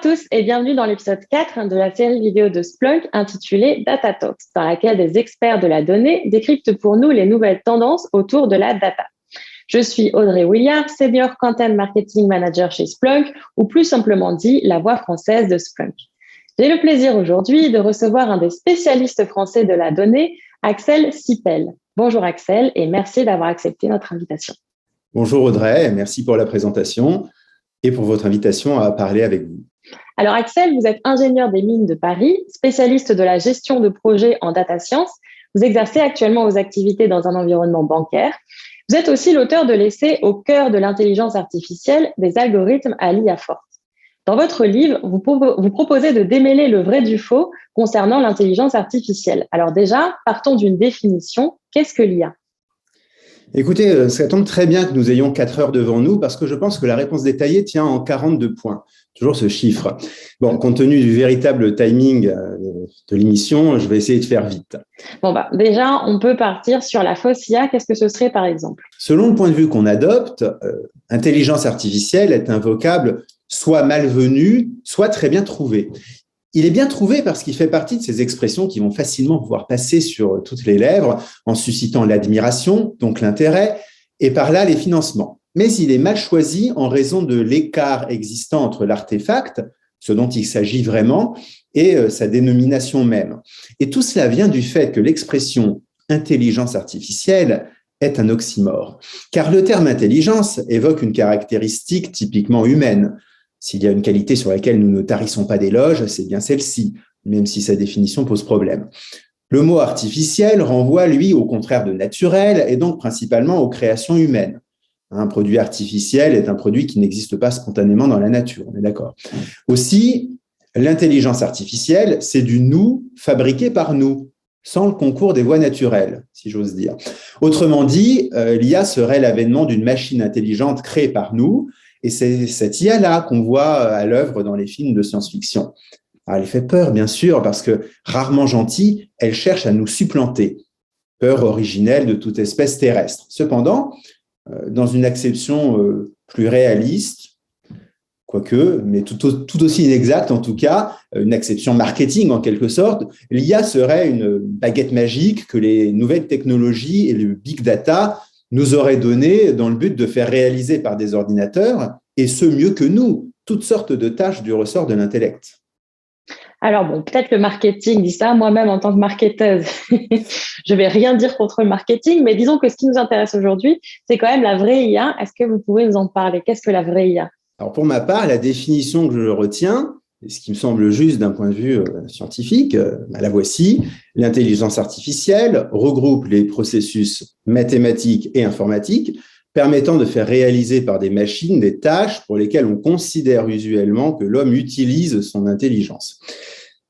tous et bienvenue dans l'épisode 4 de la série vidéo de Splunk intitulée Data Talks, dans laquelle des experts de la donnée décryptent pour nous les nouvelles tendances autour de la data. Je suis Audrey Williams, Senior Content Marketing Manager chez Splunk, ou plus simplement dit, la voix française de Splunk. J'ai le plaisir aujourd'hui de recevoir un des spécialistes français de la donnée, Axel Sipel. Bonjour Axel et merci d'avoir accepté notre invitation. Bonjour Audrey, merci pour la présentation et pour votre invitation à parler avec vous. Alors Axel, vous êtes ingénieur des mines de Paris, spécialiste de la gestion de projets en data science. Vous exercez actuellement vos activités dans un environnement bancaire. Vous êtes aussi l'auteur de l'essai Au cœur de l'intelligence artificielle, des algorithmes à l'IA forte. Dans votre livre, vous proposez de démêler le vrai du faux concernant l'intelligence artificielle. Alors déjà, partons d'une définition. Qu'est-ce que l'IA ? Écoutez, ça tombe très bien que nous ayons 4 heures devant nous parce que je pense que la réponse détaillée tient en 42 points. Toujours ce chiffre. Bon, compte tenu du véritable timing de l'émission, je vais essayer de faire vite. Déjà, on peut partir sur la fausse IA. Qu'est-ce que ce serait, par exemple ? Selon le point de vue qu'on adopte, intelligence artificielle est un vocable soit malvenu, soit très bien trouvé. Il est bien trouvé parce qu'il fait partie de ces expressions qui vont facilement pouvoir passer sur toutes les lèvres en suscitant l'admiration, donc l'intérêt, et par là les financements. Mais il est mal choisi en raison de l'écart existant entre l'artefact, ce dont il s'agit vraiment, et sa dénomination même. Et tout cela vient du fait que l'expression intelligence artificielle est un oxymore, car le terme intelligence évoque une caractéristique typiquement humaine. S'il y a une qualité sur laquelle nous ne tarissons pas d'éloges, c'est bien celle-ci, même si sa définition pose problème. Le mot artificiel renvoie, lui, au contraire de naturel et donc principalement aux créations humaines. Un produit artificiel est un produit qui n'existe pas spontanément dans la nature, on est d'accord. Aussi, l'intelligence artificielle, c'est du nous fabriqué par nous, sans le concours des voies naturelles, si j'ose dire. Autrement dit, l'IA serait l'avènement d'une machine intelligente créée par nous, et c'est cette IA-là qu'on voit à l'œuvre dans les films de science-fiction. Alors, elle fait peur, bien sûr, parce que rarement gentille, elle cherche à nous supplanter. Peur originelle de toute espèce terrestre. Cependant, dans une acception plus réaliste, quoique, mais tout aussi inexacte en tout cas, une acception marketing en quelque sorte, l'IA serait une baguette magique que les nouvelles technologies et le big data nous auraient donné dans le but de faire réaliser par des ordinateurs, et ce mieux que nous, toutes sortes de tâches du ressort de l'intellect. Alors peut-être le marketing dit ça, moi-même en tant que marketeuse, je vais rien dire contre le marketing, mais disons que ce qui nous intéresse aujourd'hui, c'est quand même la vraie IA. Est-ce que vous pouvez nous en parler ? Qu'est-ce que la vraie IA ? Alors pour ma part, la définition que je retiens, et ce qui me semble juste d'un point de vue scientifique, la voici. L'intelligence artificielle regroupe les processus mathématiques et informatiques permettant de faire réaliser par des machines des tâches pour lesquelles on considère usuellement que l'homme utilise son intelligence.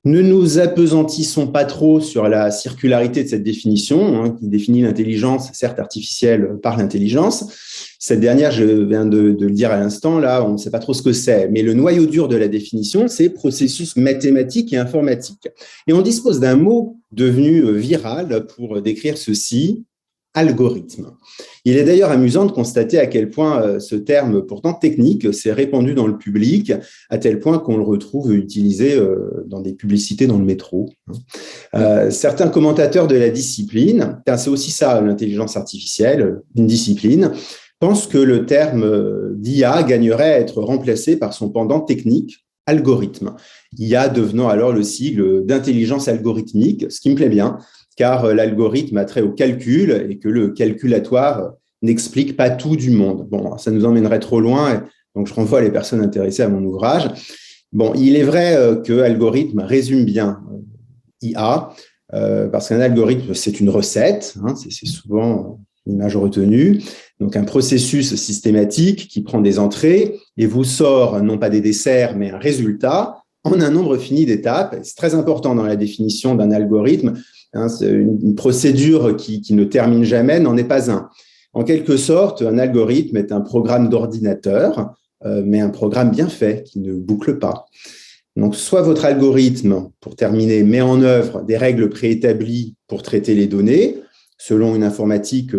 Ne nous apesantissons pas trop sur la circularité de cette définition, qui définit l'intelligence, certes artificielle, par l'intelligence. Cette dernière, je viens de le dire à l'instant, là, on ne sait pas trop ce que c'est. Mais le noyau dur de la définition, c'est processus mathématiques et informatiques. Et on dispose d'un mot devenu viral pour décrire ceci, algorithme. Il est d'ailleurs amusant de constater à quel point ce terme, pourtant technique, s'est répandu dans le public, à tel point qu'on le retrouve utilisé dans des publicités dans le métro. Certains commentateurs de la discipline, c'est aussi ça l'intelligence artificielle, une discipline, pensent que le terme d'IA gagnerait à être remplacé par son pendant technique, algorithme. IA devenant alors le sigle d'intelligence algorithmique, ce qui me plaît bien, car l'algorithme a trait au calcul et que le calculatoire n'explique pas tout du monde. Bon, ça nous emmènerait trop loin, donc je renvoie les personnes intéressées à mon ouvrage. Bon, il est vrai que algorithme résume bien IA, parce qu'un algorithme, c'est une recette, c'est souvent l'image retenue, donc un processus systématique qui prend des entrées et vous sort non pas des desserts, mais un résultat en un nombre fini d'étapes. C'est très important dans la définition d'un algorithme. C'est une procédure qui ne termine jamais, n'en est pas un. En quelque sorte, un algorithme est un programme d'ordinateur, mais un programme bien fait, qui ne boucle pas. Donc, soit votre algorithme, pour terminer, met en œuvre des règles préétablies pour traiter les données, selon une informatique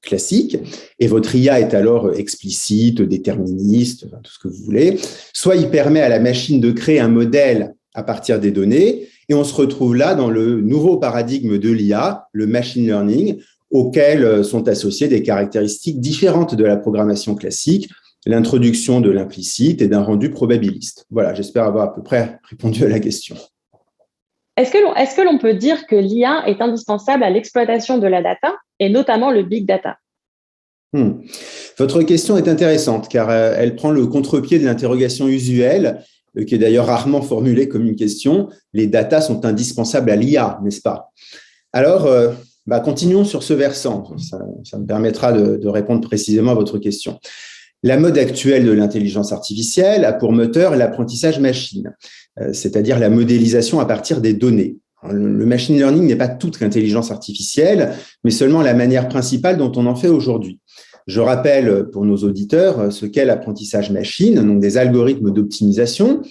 classique, et votre IA est alors explicite, déterministe, tout ce que vous voulez, soit il permet à la machine de créer un modèle à partir des données, et on se retrouve là dans le nouveau paradigme de l'IA, le machine learning, auquel sont associées des caractéristiques différentes de la programmation classique, l'introduction de l'implicite et d'un rendu probabiliste. Voilà, j'espère avoir à peu près répondu à la question. Est-ce que l'on peut dire que l'IA est indispensable à l'exploitation de la data, et notamment le big data? Votre question est intéressante car elle prend le contre-pied de l'interrogation usuelle, qui est d'ailleurs rarement formulée comme une question. Les datas sont indispensables à l'IA, n'est-ce pas? Alors, continuons sur ce versant. Ça me permettra de répondre précisément à votre question. La mode actuelle de l'intelligence artificielle a pour moteur l'apprentissage machine, c'est-à-dire la modélisation à partir des données. Le machine learning n'est pas toute l'intelligence artificielle, mais seulement la manière principale dont on en fait aujourd'hui. Je rappelle pour nos auditeurs ce qu'est l'apprentissage machine, donc des algorithmes d'optimisation,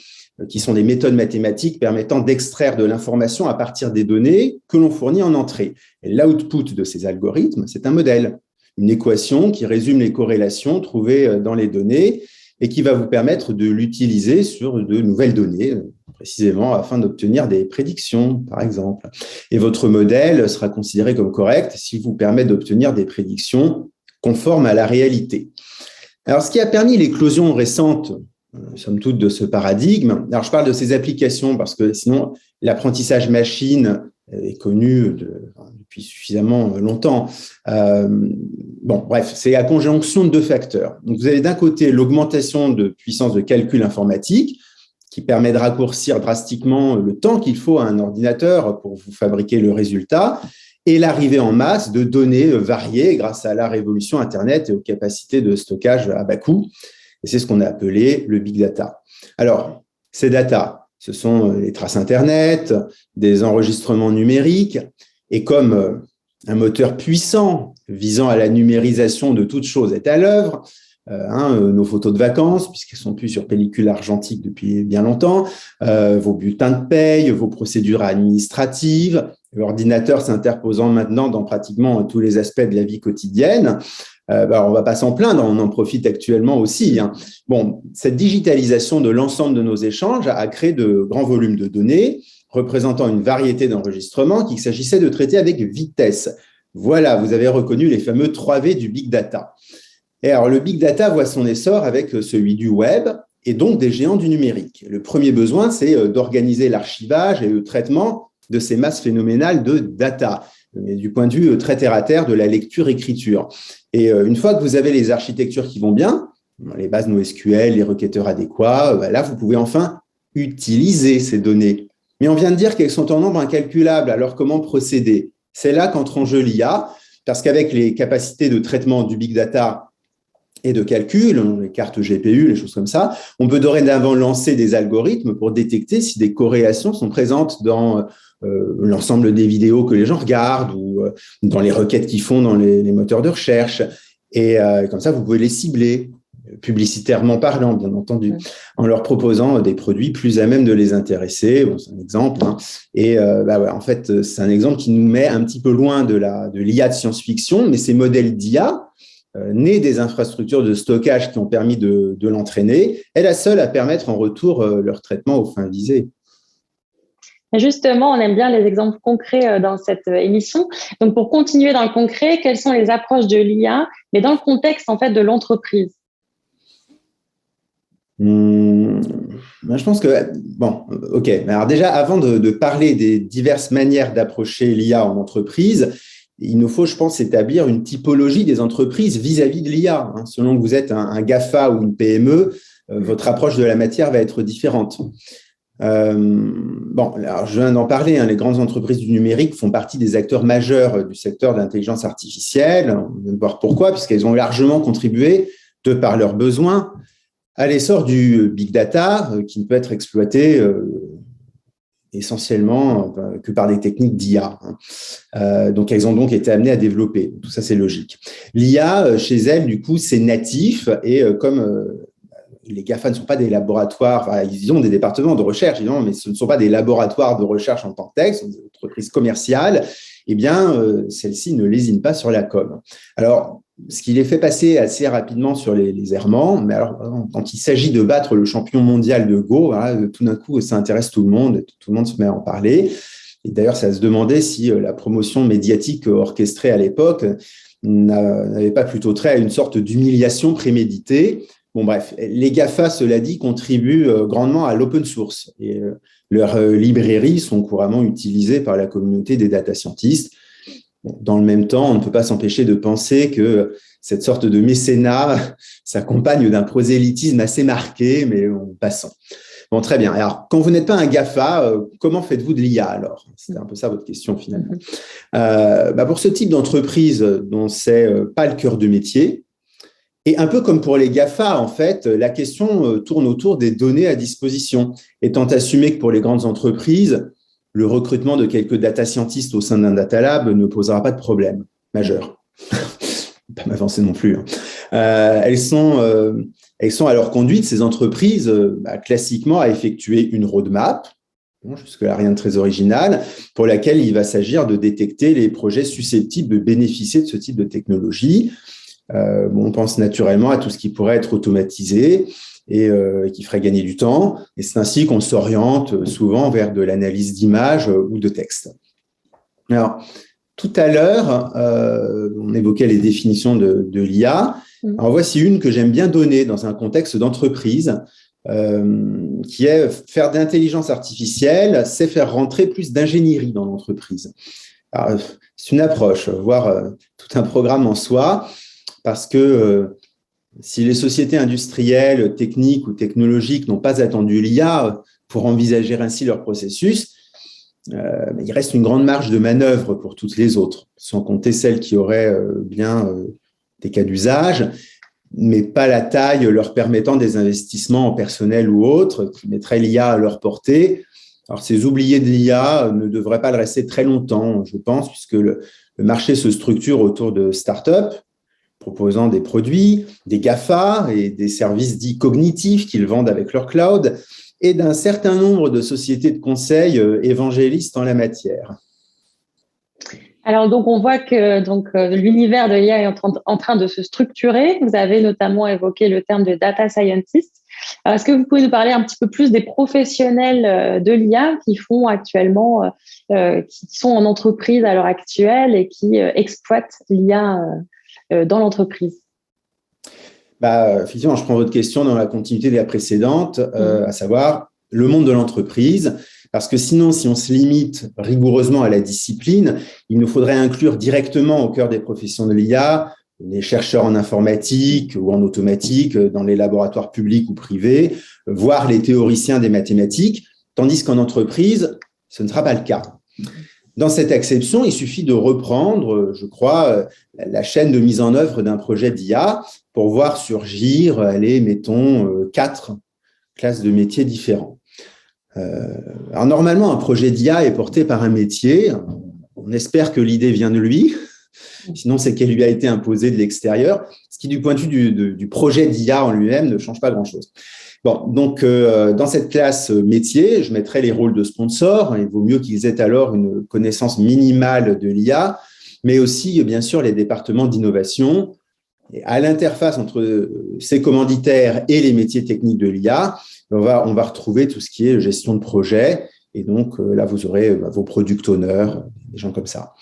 qui sont des méthodes mathématiques permettant d'extraire de l'information à partir des données que l'on fournit en entrée. Et l'output de ces algorithmes, c'est un modèle, une équation qui résume les corrélations trouvées dans les données et qui va vous permettre de l'utiliser sur de nouvelles données, précisément afin d'obtenir des prédictions, par exemple. Et votre modèle sera considéré comme correct s'il vous permet d'obtenir des prédictions conformes à la réalité. Alors, ce qui a permis l'éclosion récente, somme toute, de ce paradigme, alors je parle de ces applications parce que sinon, l'apprentissage machine est connu depuis suffisamment longtemps. Bref, c'est la conjonction de deux facteurs. Donc, vous avez d'un côté l'augmentation de puissance de calcul informatique, qui permet de raccourcir drastiquement le temps qu'il faut à un ordinateur pour vous fabriquer le résultat, et l'arrivée en masse de données variées grâce à la révolution Internet et aux capacités de stockage à bas coût. Et c'est ce qu'on a appelé le big data. Alors, ces data, ce sont les traces Internet, des enregistrements numériques, et comme un moteur puissant visant à la numérisation de toutes choses est à l'œuvre, nos photos de vacances, puisqu'elles sont plus sur pellicule argentique depuis bien longtemps, vos bulletins de paye, vos procédures administratives, l'ordinateur s'interposant maintenant dans pratiquement tous les aspects de la vie quotidienne. On ne va pas s'en plaindre, on en profite actuellement aussi. Bon, cette digitalisation de l'ensemble de nos échanges a créé de grands volumes de données, représentant une variété d'enregistrements qu'il s'agissait de traiter avec vitesse. Voilà, vous avez reconnu les fameux 3V du big data. Et alors, le big data voit son essor avec celui du web et donc des géants du numérique. Le premier besoin, c'est d'organiser l'archivage et le traitement de ces masses phénoménales de data, mais du point de vue très terre-à-terre de la lecture-écriture. Et une fois que vous avez les architectures qui vont bien, les bases NoSQL, les requêteurs adéquats, là, vous pouvez enfin utiliser ces données. Mais on vient de dire qu'elles sont en nombre incalculable, alors comment procéder? C'est là qu'entre en jeu l'IA, parce qu'avec les capacités de traitement du big data et de calcul, les cartes GPU, les choses comme ça, on peut dorénavant lancer des algorithmes pour détecter si des corrélations sont présentes dans l'ensemble des vidéos que les gens regardent ou dans les requêtes qu'ils font dans les moteurs de recherche. Et comme ça, vous pouvez les cibler, publicitairement parlant, bien entendu, en leur proposant des produits plus à même de les intéresser. Bon, c'est un exemple. Et en fait, c'est un exemple qui nous met un petit peu loin de l'IA de science-fiction, mais ces modèles d'IA, nés des infrastructures de stockage qui ont permis de l'entraîner, est la seule à permettre en retour leur traitement aux fins visées. Justement, on aime bien les exemples concrets dans cette émission. Donc, pour continuer dans le concret, quelles sont les approches de l'IA, mais dans le contexte en fait de l'entreprise? Je pense que, ok. Alors déjà, avant de parler des diverses manières d'approcher l'IA en entreprise, il nous faut, je pense, établir une typologie des entreprises vis-à-vis de l'IA. Selon que vous êtes un GAFA ou une PME, votre approche de la matière va être différente. Alors je viens d'en parler, les grandes entreprises du numérique font partie des acteurs majeurs du secteur de l'intelligence artificielle. On vient de voir pourquoi, puisqu'elles ont largement contribué, de par leurs besoins, à l'essor du big data qui ne peut être exploité essentiellement que par des techniques d'IA. Donc, elles ont donc été amenées à développer. Tout ça, c'est logique. L'IA, chez elles, du coup, c'est natif et comme les GAFA ne sont pas des laboratoires, ils ont des départements de recherche, évidemment, mais ce ne sont pas des laboratoires de recherche en tant que tel, ce sont des entreprises commerciales, eh bien, celles-ci ne lésinent pas sur la com. Alors, ce qui les fait passer assez rapidement sur les errements. Mais alors, quand il s'agit de battre le champion mondial de Go, voilà, tout d'un coup, ça intéresse tout le monde, tout le monde se met à en parler. Et d'ailleurs, ça se demandait si la promotion médiatique orchestrée à l'époque n'avait pas plutôt trait à une sorte d'humiliation préméditée. Bon, bref, les GAFA, cela dit, contribuent grandement à l'open source. Et leurs librairies sont couramment utilisées par la communauté des data scientists. Dans le même temps, on ne peut pas s'empêcher de penser que cette sorte de mécénat s'accompagne d'un prosélytisme assez marqué, mais passons. Bon, très bien. Alors, quand vous n'êtes pas un GAFA, comment faites-vous de l'IA alors? C'est un peu ça votre question finalement. Pour ce type d'entreprise dont c'est pas le cœur de métier, et un peu comme pour les GAFA, en fait, la question tourne autour des données à disposition, étant assumé que pour les grandes entreprises, le recrutement de quelques data scientists au sein d'un data lab ne posera pas de problème majeur. Pas m'avancer non plus. Elles sont à leur conduite, ces entreprises, classiquement, à effectuer une roadmap, jusque-là rien de très original, pour laquelle il va s'agir de détecter les projets susceptibles de bénéficier de ce type de technologie. On pense naturellement à tout ce qui pourrait être automatisé et qui ferait gagner du temps. Et c'est ainsi qu'on s'oriente souvent vers de l'analyse d'images ou de texte. Alors, tout à l'heure, on évoquait les définitions de l'IA. Alors, voici une que j'aime bien donner dans un contexte d'entreprise, qui est faire de l'intelligence artificielle, c'est faire rentrer plus d'ingénierie dans l'entreprise. Alors, c'est une approche, voire tout un programme en soi, parce que si les sociétés industrielles, techniques ou technologiques n'ont pas attendu l'IA pour envisager ainsi leur processus, il reste une grande marge de manœuvre pour toutes les autres, sans compter celles qui auraient bien des cas d'usage, mais pas la taille leur permettant des investissements en personnel ou autres, qui mettraient l'IA à leur portée. Alors, ces oubliés de l'IA ne devraient pas le rester très longtemps, je pense, puisque le marché se structure autour de startups proposant des produits, des GAFA et des services dits cognitifs qu'ils vendent avec leur cloud, et d'un certain nombre de sociétés de conseil évangélistes en la matière. Alors, donc, on voit que l'univers de l'IA est en train de se structurer. Vous avez notamment évoqué le terme de data scientist. Alors, est-ce que vous pouvez nous parler un petit peu plus des professionnels de l'IA qui font actuellement, qui sont en entreprise à l'heure actuelle et qui exploitent l'IA dans l'entreprise? Effectivement, je prends votre question dans la continuité de la précédente, à savoir le monde de l'entreprise, parce que sinon, si on se limite rigoureusement à la discipline, il nous faudrait inclure directement au cœur des professions de l'IA les chercheurs en informatique ou en automatique dans les laboratoires publics ou privés, voire les théoriciens des mathématiques, tandis qu'en entreprise, ce ne sera pas le cas. Dans cette acception, il suffit de reprendre, je crois, la chaîne de mise en œuvre d'un projet d'IA pour voir surgir, mettons, 4 classes de métiers différents. Alors normalement, un projet d'IA est porté par un métier. On espère que l'idée vient de lui, sinon c'est qu'elle lui a été imposée de l'extérieur, ce qui, du point de vue du projet d'IA en lui-même, ne change pas grand-chose. Bon, donc, dans cette classe métier, je mettrai les rôles de sponsors. Il vaut mieux qu'ils aient alors une connaissance minimale de l'IA, mais aussi, bien sûr, les départements d'innovation. Et à l'interface entre ces commanditaires et les métiers techniques de l'IA, on va retrouver tout ce qui est gestion de projet. Et donc, là, vous aurez vos product owners, des gens comme ça.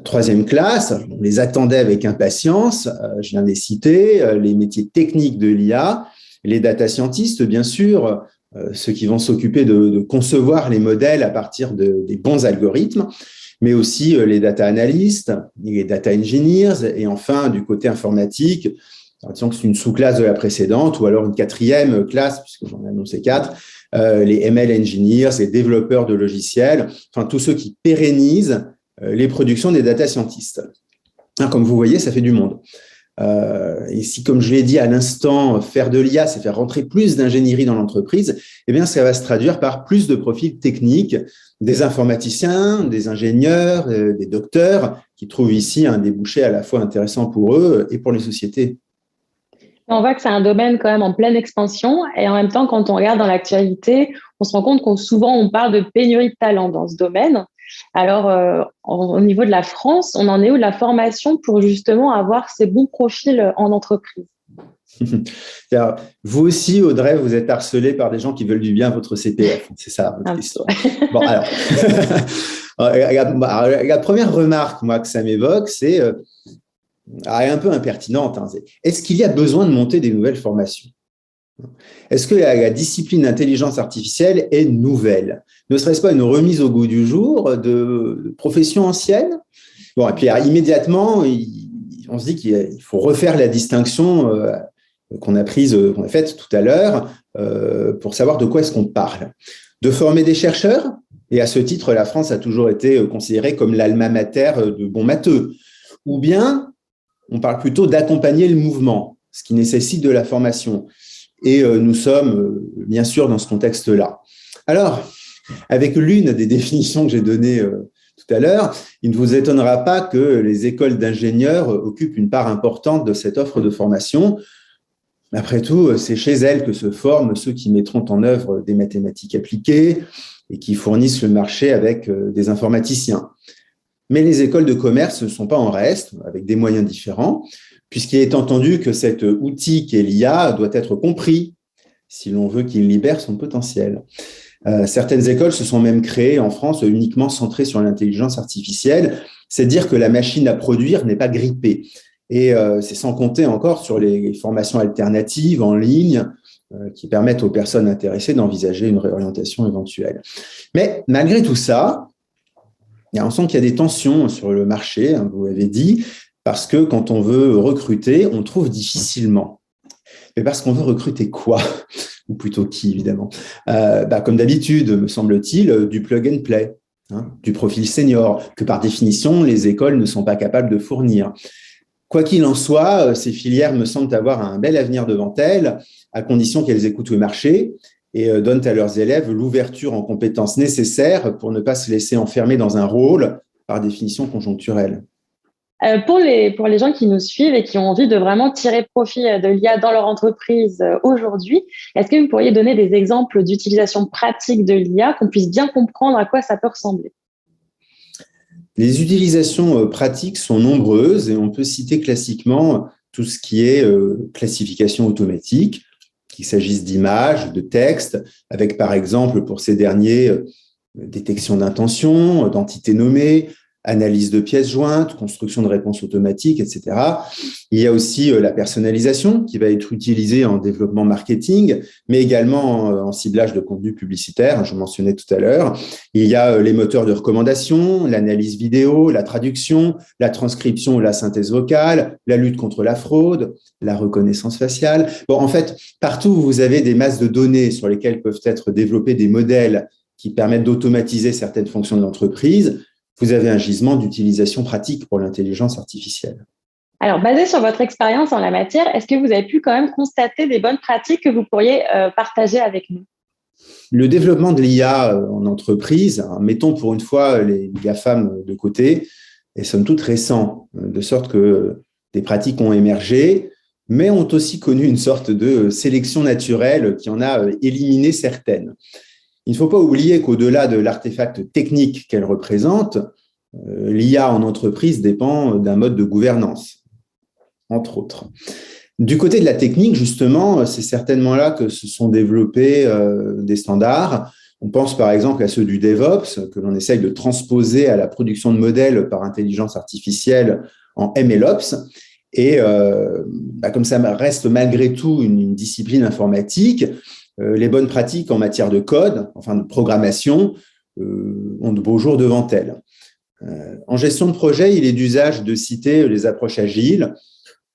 Troisième classe, on les attendait avec impatience. Je viens de les citer, les métiers techniques de l'IA. Les data scientists, bien sûr, ceux qui vont s'occuper de concevoir les modèles à partir des bons algorithmes, mais aussi les data analysts, les data engineers, et enfin, du côté informatique, disons que c'est une sous-classe de la précédente, ou alors une 4e classe, puisque j'en ai annoncé 4, les ML engineers, les développeurs de logiciels, enfin tous ceux qui pérennisent les productions des data scientists. Comme vous voyez, ça fait du monde. Et si, comme je l'ai dit à l'instant, faire de l'IA, c'est faire rentrer plus d'ingénierie dans l'entreprise, eh bien, ça va se traduire par plus de profils techniques, des informaticiens, des ingénieurs, des docteurs, qui trouvent ici un débouché à la fois intéressant pour eux et pour les sociétés. On voit que c'est un domaine quand même en pleine expansion et en même temps, quand on regarde dans l'actualité, on se rend compte qu'on souvent on parle de pénurie de talent dans ce domaine. Alors, au niveau de la France, on en est où de la formation pour justement avoir ces bons profils en entreprise? Vous aussi, Audrey, vous êtes harcelé par des gens qui veulent du bien à votre CPF. C'est ça, votre question. Bon, alors, la première remarque, moi, que ça m'évoque, c'est un peu impertinente. Est-ce qu'il y a besoin de monter des nouvelles formations? Est-ce que la discipline d'intelligence artificielle est nouvelle? Ne serait-ce pas une remise au goût du jour de professions anciennes? Bon, et puis immédiatement, on se dit qu'il faut refaire la distinction qu'on a faite tout à l'heure pour savoir de quoi est-ce qu'on parle. De former des chercheurs, et à ce titre, la France a toujours été considérée comme l'alma mater de bons matheux. Ou bien, on parle plutôt d'accompagner le mouvement, ce qui nécessite de la formation. Et nous sommes bien sûr dans ce contexte-là. Alors, avec l'une des définitions que j'ai données tout à l'heure, il ne vous étonnera pas que les écoles d'ingénieurs occupent une part importante de cette offre de formation. Après tout, c'est chez elles que se forment ceux qui mettront en œuvre des mathématiques appliquées et qui fournissent le marché avec des informaticiens. Mais les écoles de commerce ne sont pas en reste, avec des moyens différents, puisqu'il est entendu que cet outil qu'est l'IA doit être compris si l'on veut qu'il libère son potentiel. Certaines écoles se sont même créées en France uniquement centrées sur l'intelligence artificielle. C'est dire que la machine à produire n'est pas grippée. Et c'est sans compter encore sur les formations alternatives en ligne qui permettent aux personnes intéressées d'envisager une réorientation éventuelle. Mais malgré tout ça, on sent qu'il y a des tensions sur le marché, vous l'avez dit, parce que quand on veut recruter, on trouve difficilement. Mais parce qu'on veut recruter quoi? Ou plutôt qui, évidemment. Comme d'habitude, me semble-t-il, du plug and play, du profil senior, que par définition, les écoles ne sont pas capables de fournir. Quoi qu'il en soit, ces filières me semblent avoir un bel avenir devant elles, à condition qu'elles écoutent le marché et donnent à leurs élèves l'ouverture en compétences nécessaires pour ne pas se laisser enfermer dans un rôle, par définition conjoncturel. Pour les gens qui nous suivent et qui ont envie de vraiment tirer profit de l'IA dans leur entreprise aujourd'hui, est-ce que vous pourriez donner des exemples d'utilisation pratique de l'IA, qu'on puisse bien comprendre à quoi ça peut ressembler? Les utilisations pratiques sont nombreuses et on peut citer classiquement tout ce qui est classification automatique, qu'il s'agisse d'images, de textes, avec par exemple pour ces derniers détection d'intention, d'entités nommées, analyse de pièces jointes, construction de réponses automatiques, etc. Il y a aussi la personnalisation qui va être utilisée en développement marketing, mais également en ciblage de contenu publicitaire, je mentionnais tout à l'heure. Il y a les moteurs de recommandation, l'analyse vidéo, la traduction, la transcription ou la synthèse vocale, la lutte contre la fraude, la reconnaissance faciale. Bon, en fait, partout où vous avez des masses de données sur lesquelles peuvent être développés des modèles qui permettent d'automatiser certaines fonctions de l'entreprise, vous avez un gisement d'utilisation pratique pour l'intelligence artificielle. Alors, basé sur votre expérience en la matière, est-ce que vous avez pu quand même constater des bonnes pratiques que vous pourriez partager avec nous? Le développement de l'IA en entreprise, mettons pour une fois les GAFAM de côté, est somme toute récent, de sorte que des pratiques ont émergé, mais ont aussi connu une sorte de sélection naturelle qui en a éliminé certaines. Il ne faut pas oublier qu'au-delà de l'artefact technique qu'elle représente, l'IA en entreprise dépend d'un mode de gouvernance, entre autres. Du côté de la technique, justement, c'est certainement là que se sont développés des standards. On pense par exemple à ceux du DevOps, que l'on essaye de transposer à la production de modèles par intelligence artificielle en MLOps. Et comme ça reste malgré tout une discipline informatique, les bonnes pratiques en matière de code, enfin de programmation, ont de beaux jours devant elles. En gestion de projet, il est d'usage de citer les approches agiles.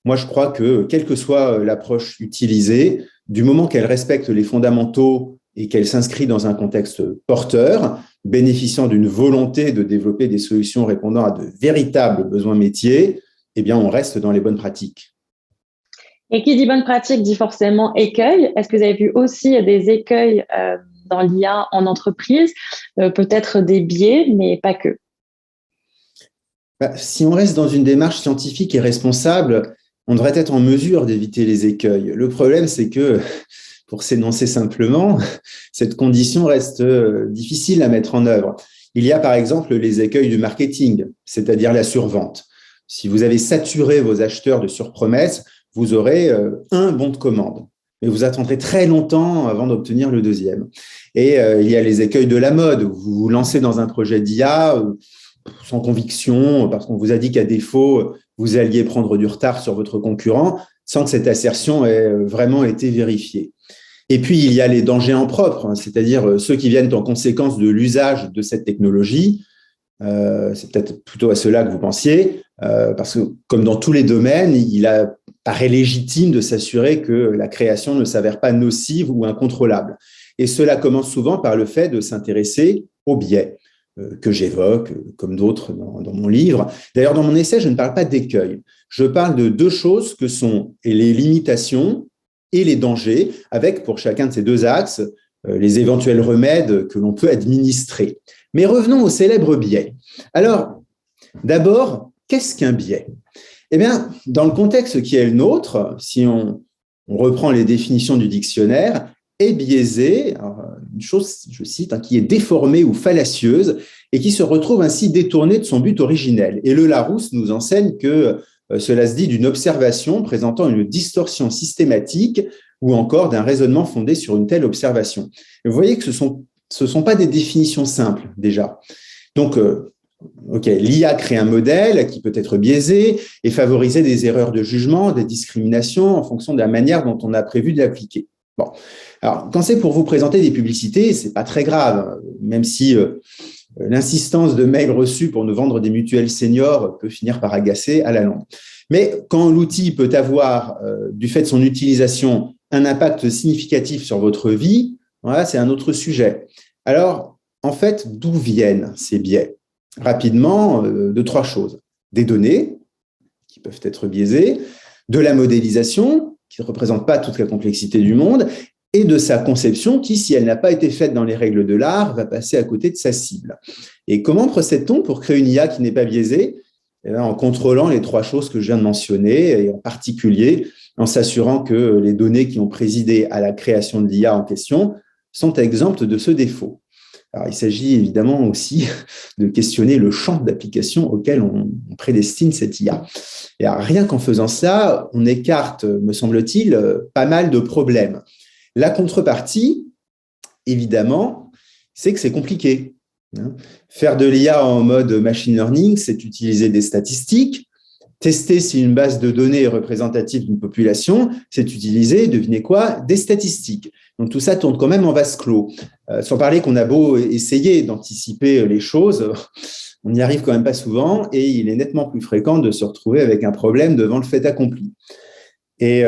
Moi, je crois que quelle que soit l'approche utilisée, du moment qu'elle respecte les fondamentaux et qu'elle s'inscrit dans un contexte porteur, bénéficiant d'une volonté de développer des solutions répondant à de véritables besoins métiers, eh bien, on reste dans les bonnes pratiques. Et qui dit bonne pratique dit forcément écueil. Est-ce que vous avez vu aussi des écueils dans l'IA en entreprise, peut-être des biais, mais pas que? Si on reste dans une démarche scientifique et responsable, on devrait être en mesure d'éviter les écueils. Le problème, c'est que, pour s'énoncer simplement, cette condition reste difficile à mettre en œuvre. Il y a par exemple les écueils du marketing, c'est-à-dire la survente. Si vous avez saturé vos acheteurs de surpromesses, vous aurez un bon de commande. Mais vous attendrez très longtemps avant d'obtenir le deuxième. Et il y a les écueils de la mode. Vous vous lancez dans un projet d'IA sans conviction, parce qu'on vous a dit qu'à défaut, vous alliez prendre du retard sur votre concurrent, sans que cette assertion ait vraiment été vérifiée. Et puis, il y a les dangers en propre, c'est-à-dire ceux qui viennent en conséquence de l'usage de cette technologie. C'est peut-être plutôt à cela que vous pensiez, parce que comme dans tous les domaines, il paraît légitime de s'assurer que la création ne s'avère pas nocive ou incontrôlable. Et cela commence souvent par le fait de s'intéresser aux biais que j'évoque, comme d'autres dans mon livre. D'ailleurs, dans mon essai, je ne parle pas d'écueils. Je parle de deux choses que sont les limitations et les dangers, avec pour chacun de ces deux axes les éventuels remèdes que l'on peut administrer. Mais revenons au célèbre biais. Alors, d'abord, qu'est-ce qu'un biais ? Eh bien, dans le contexte qui est le nôtre, si on reprend les définitions du dictionnaire, est biaisé, une chose, je cite, qui est déformée ou fallacieuse et qui se retrouve ainsi détournée de son but originel. Et le Larousse nous enseigne que cela se dit d'une observation présentant une distorsion systématique ou encore d'un raisonnement fondé sur une telle observation. Et vous voyez que ce sont pas des définitions simples déjà. Donc, l'IA crée un modèle qui peut être biaisé et favoriser des erreurs de jugement, des discriminations en fonction de la manière dont on a prévu de l'appliquer. Bon, alors quand c'est pour vous présenter des publicités, c'est pas très grave, même si l'insistance de mails reçus pour nous vendre des mutuelles seniors peut finir par agacer à la longue. Mais quand l'outil peut avoir, du fait de son utilisation, un impact significatif sur votre vie, voilà, c'est un autre sujet. Alors, en fait, d'où viennent ces biais ? Rapidement, de trois choses. Des données, qui peuvent être biaisées, de la modélisation, qui ne représente pas toute la complexité du monde, et de sa conception qui, si elle n'a pas été faite dans les règles de l'art, va passer à côté de sa cible. Et comment procède-t-on pour créer une IA qui n'est pas biaisée ? Eh bien, en contrôlant les trois choses que je viens de mentionner, et en particulier en s'assurant que les données qui ont présidé à la création de l'IA en question sont exemptes de ce défaut. Alors, il s'agit évidemment aussi de questionner le champ d'application auquel on prédestine cette IA. Et alors, rien qu'en faisant ça, on écarte, me semble-t-il, pas mal de problèmes. La contrepartie, évidemment, c'est que c'est compliqué. Faire de l'IA en mode machine learning, c'est utiliser des statistiques. Tester si une base de données est représentative d'une population, c'est utiliser, devinez quoi, des statistiques. Donc tout ça tourne quand même en vase clos. Sans parler qu'on a beau essayer d'anticiper les choses, on n'y arrive quand même pas souvent et il est nettement plus fréquent de se retrouver avec un problème devant le fait accompli. Et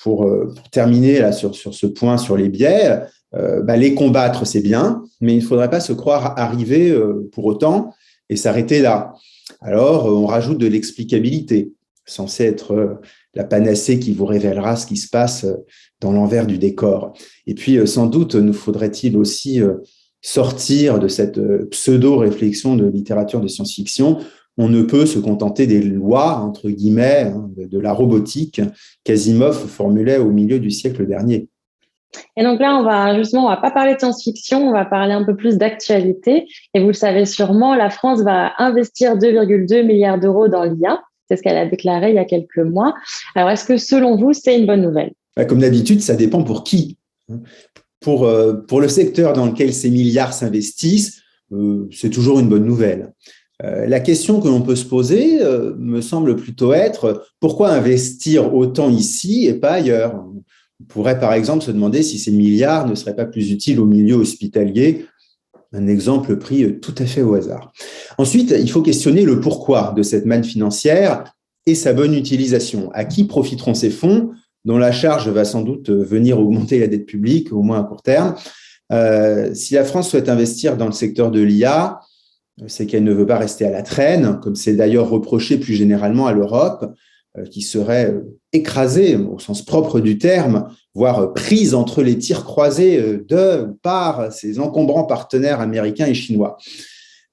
pour terminer là, sur ce point sur les biais, les combattre, c'est bien, mais il ne faudrait pas se croire arriver pour autant et s'arrêter là. Alors, on rajoute de l'explicabilité, censée être la panacée qui vous révélera ce qui se passe dans l'envers du décor. Et puis, sans doute, nous faudrait-il aussi sortir de cette pseudo-réflexion de littérature de science-fiction. On ne peut se contenter des lois, entre guillemets, de la robotique qu'Asimov formulait au milieu du siècle dernier. Et donc là, on va pas parler de science-fiction, on va parler un peu plus d'actualité. Et vous le savez sûrement, la France va investir 2,2 milliards d'euros dans l'IA. C'est ce qu'elle a déclaré il y a quelques mois. Alors, est-ce que selon vous, c'est une bonne nouvelle ? Comme d'habitude, ça dépend pour qui. Pour le secteur dans lequel ces milliards s'investissent, c'est toujours une bonne nouvelle. La question que l'on peut se poser me semble plutôt être pourquoi investir autant ici et pas ailleurs ? On pourrait par exemple se demander si ces milliards ne seraient pas plus utiles au milieu hospitalier, un exemple pris tout à fait au hasard. Ensuite, il faut questionner le pourquoi de cette manne financière et sa bonne utilisation. À qui profiteront ces fonds dont la charge va sans doute venir augmenter la dette publique, au moins à court terme ? Si la France souhaite investir dans le secteur de l'IA, c'est qu'elle ne veut pas rester à la traîne, comme c'est d'ailleurs reproché plus généralement à l'Europe, qui serait écrasée au sens propre du terme, voire prise entre les tirs croisés par ses encombrants partenaires américains et chinois.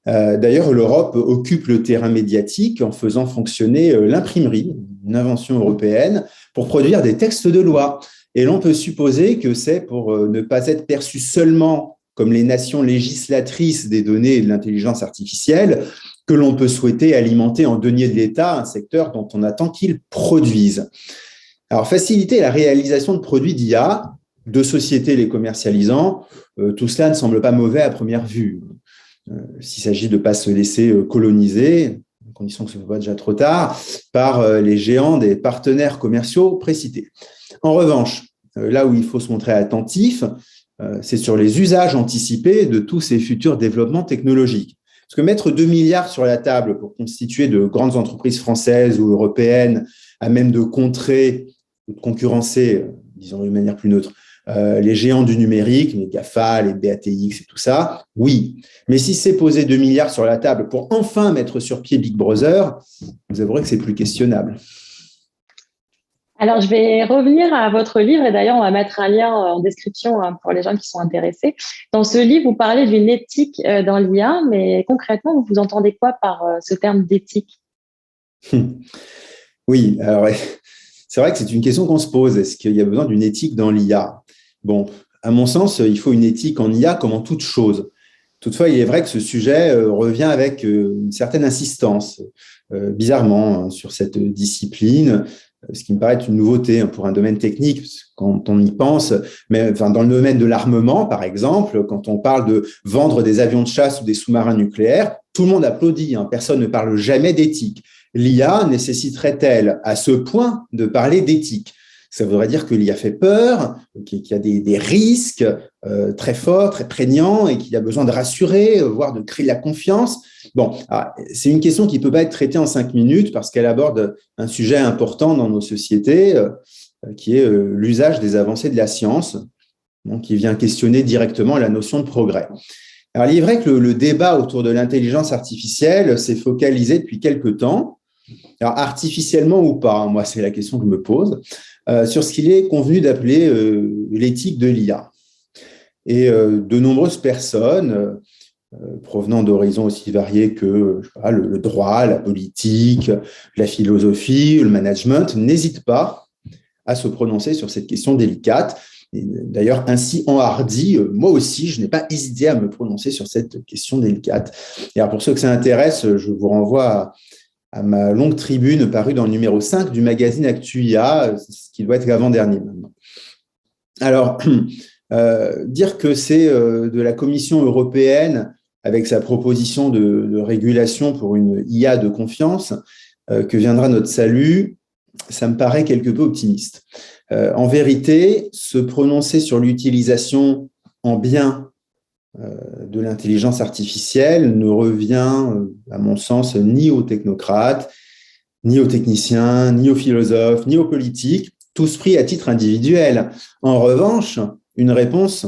D'ailleurs, l'Europe occupe le terrain médiatique en faisant fonctionner l'imprimerie, une invention européenne, pour produire des textes de loi. Et l'on peut supposer que c'est pour ne pas être perçu seulement comme les nations législatrices des données et de l'intelligence artificielle, que l'on peut souhaiter alimenter en deniers de l'État un secteur dont on attend qu'il produise. Alors, faciliter la réalisation de produits d'IA, de sociétés les commercialisant, tout cela ne semble pas mauvais à première vue. S'il s'agit de ne pas se laisser coloniser, à condition que ce ne soit pas déjà trop tard, par les géants des partenaires commerciaux précités. En revanche, là où il faut se montrer attentif, c'est sur les usages anticipés de tous ces futurs développements technologiques. Parce que mettre 2 milliards sur la table pour constituer de grandes entreprises françaises ou européennes à même de contrer ou de concurrencer, disons d'une manière plus neutre, les géants du numérique, les GAFA, les BATX et tout ça, oui. Mais si c'est poser 2 milliards sur la table pour enfin mettre sur pied Big Brother, vous avouerez que c'est plus questionnable. Alors, je vais revenir à votre livre et d'ailleurs, on va mettre un lien en description pour les gens qui sont intéressés. Dans ce livre, vous parlez d'une éthique dans l'IA, mais concrètement, vous entendez quoi par ce terme d'éthique? Oui, alors c'est vrai que c'est une question qu'on se pose. Est-ce qu'il y a besoin d'une éthique dans l'IA? Bon, à mon sens, il faut une éthique en IA comme en toute chose. Toutefois, il est vrai que ce sujet revient avec une certaine insistance, bizarrement, sur cette discipline, ce qui me paraît être une nouveauté pour un domaine technique, quand on y pense, mais enfin, dans le domaine de l'armement, par exemple, quand on parle de vendre des avions de chasse ou des sous-marins nucléaires, tout le monde applaudit, personne ne parle jamais d'éthique. L'IA nécessiterait-elle à ce point de parler d'éthique? Ça voudrait dire que l'IA fait peur, qu'il y a des risques très forts, très prégnants et qu'il y a besoin de rassurer, voire de créer de la confiance. Bon, alors, c'est une question qui ne peut pas être traitée en 5 minutes parce qu'elle aborde un sujet important dans nos sociétés qui est l'usage des avancées de la science, donc qui vient questionner directement la notion de progrès. Alors, il est vrai que le débat autour de l'intelligence artificielle s'est focalisé depuis quelque temps, alors artificiellement ou pas, moi c'est la question que je me pose, sur ce qu'il est convenu d'appeler l'éthique de l'IA. Et de nombreuses personnes provenant d'horizons aussi variés que je sais pas, le droit, la politique, la philosophie, le management, n'hésitent pas à se prononcer sur cette question délicate. Et d'ailleurs, ainsi enhardi, moi aussi, je n'ai pas hésité à me prononcer sur cette question délicate. Et alors, pour ceux que ça intéresse, je vous renvoie à ma longue tribune parue dans le numéro 5 du magazine Actu-IA, ce qui doit être l'avant-dernier maintenant. Alors, dire que c'est de la Commission européenne, avec sa proposition de régulation pour une IA de confiance, que viendra notre salut, ça me paraît quelque peu optimiste. En vérité, se prononcer sur l'utilisation en bien de l'intelligence artificielle ne revient, à mon sens, ni aux technocrates, ni aux techniciens, ni aux philosophes, ni aux politiques, tous pris à titre individuel. En revanche, une réponse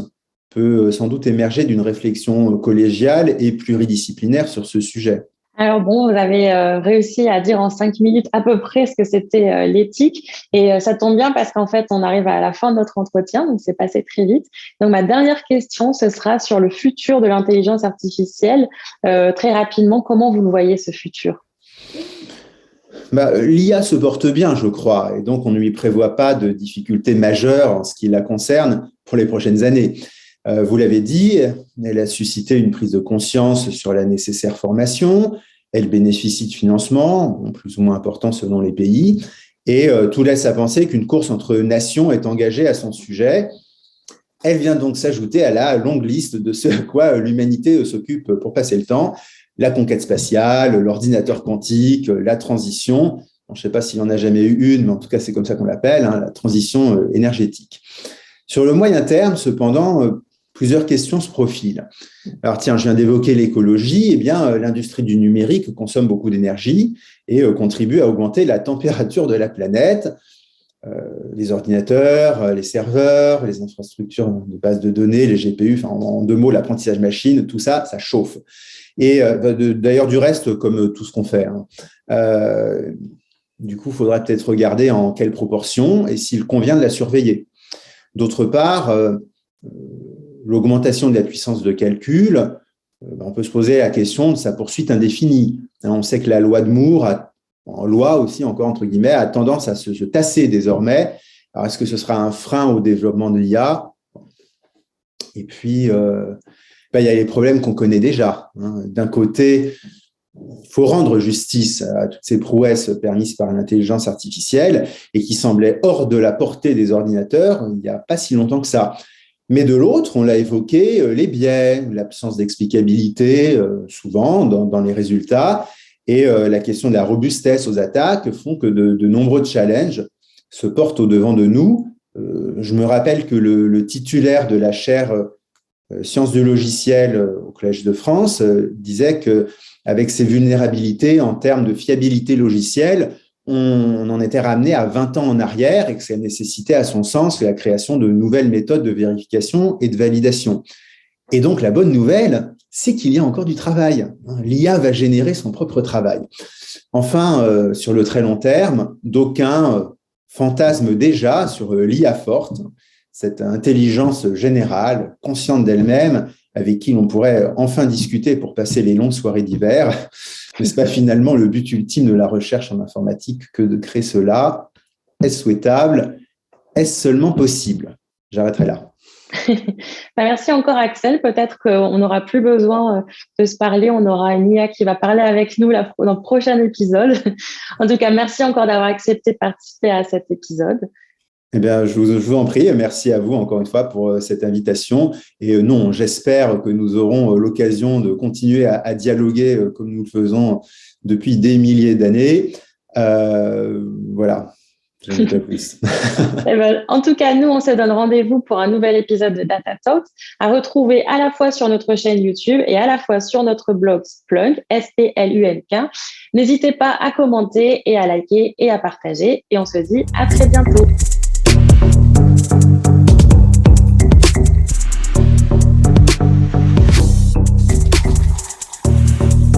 peut sans doute émerger d'une réflexion collégiale et pluridisciplinaire sur ce sujet. Alors bon, vous avez réussi à dire en 5 minutes à peu près ce que c'était l'éthique et ça tombe bien parce qu'en fait, on arrive à la fin de notre entretien, donc c'est passé très vite. Donc ma dernière question, ce sera sur le futur de l'intelligence artificielle. Très rapidement, comment vous le voyez ce futur? L'IA se porte bien, je crois, et donc on ne lui prévoit pas de difficultés majeures en ce qui la concerne pour les prochaines années. Vous l'avez dit, elle a suscité une prise de conscience sur la nécessaire formation, elle bénéficie de financements, plus ou moins importants selon les pays, et tout laisse à penser qu'une course entre nations est engagée à son sujet. Elle vient donc s'ajouter à la longue liste de ce à quoi l'humanité s'occupe pour passer le temps, la conquête spatiale, l'ordinateur quantique, la transition. Je ne sais pas s'il n'y en a jamais eu une, mais en tout cas, c'est comme ça qu'on l'appelle, la transition énergétique. Sur le moyen terme, cependant, plusieurs questions se profilent. Alors tiens, je viens d'évoquer l'écologie. Eh bien, l'industrie du numérique consomme beaucoup d'énergie et contribue à augmenter la température de la planète. Les ordinateurs, les serveurs, les infrastructures de base de données, les GPU, enfin, en 2 mots, l'apprentissage machine, tout ça, ça chauffe. Et d'ailleurs, du reste, comme tout ce qu'on fait. Du coup, il faudra peut-être regarder en quelle proportion et s'il convient de la surveiller. D'autre part, l'augmentation de la puissance de calcul, on peut se poser la question de sa poursuite indéfinie. On sait que la loi de Moore, en loi aussi, encore entre guillemets, a tendance à se tasser désormais. Alors, est-ce que ce sera un frein au développement de l'IA? Et puis, il y a les problèmes qu'on connaît déjà. D'un côté, il faut rendre justice à toutes ces prouesses permises par l'intelligence artificielle et qui semblaient hors de la portée des ordinateurs il n'y a pas si longtemps que ça. Mais de l'autre, on l'a évoqué, les biais, l'absence d'explicabilité, souvent dans les résultats, et la question de la robustesse aux attaques font que de nombreux challenges se portent au-devant de nous. Je me rappelle que le titulaire de la chaire sciences du logiciel au Collège de France disait qu'avec ces vulnérabilités en termes de fiabilité logicielle, on en était ramené à 20 ans en arrière et que ça nécessitait à son sens la création de nouvelles méthodes de vérification et de validation. Et donc la bonne nouvelle, c'est qu'il y a encore du travail. L'IA va générer son propre travail. Enfin, sur le très long terme, d'aucuns fantasment déjà sur l'IA forte, cette intelligence générale, consciente d'elle-même, avec qui l'on pourrait enfin discuter pour passer les longues soirées d'hiver. N'est-ce pas finalement le but ultime de la recherche en informatique que de créer cela? Est-ce souhaitable? Est-ce seulement possible? J'arrêterai là. Merci encore Axel, peut-être qu'on n'aura plus besoin de se parler, on aura une IA qui va parler avec nous dans le prochain épisode. En tout cas, merci encore d'avoir accepté de participer à cet épisode. Eh bien, je vous en prie, merci à vous encore une fois pour cette invitation. Et non, j'espère que nous aurons l'occasion de continuer à dialoguer comme nous le faisons depuis des milliers d'années. Voilà, je n'en dis pas plus. En tout cas, nous, on se donne rendez-vous pour un nouvel épisode de Data Talks à retrouver à la fois sur notre chaîne YouTube et à la fois sur notre blog Splunk, S-P-L-U-N-K. N'hésitez pas à commenter et à liker et à partager. Et on se dit à très bientôt.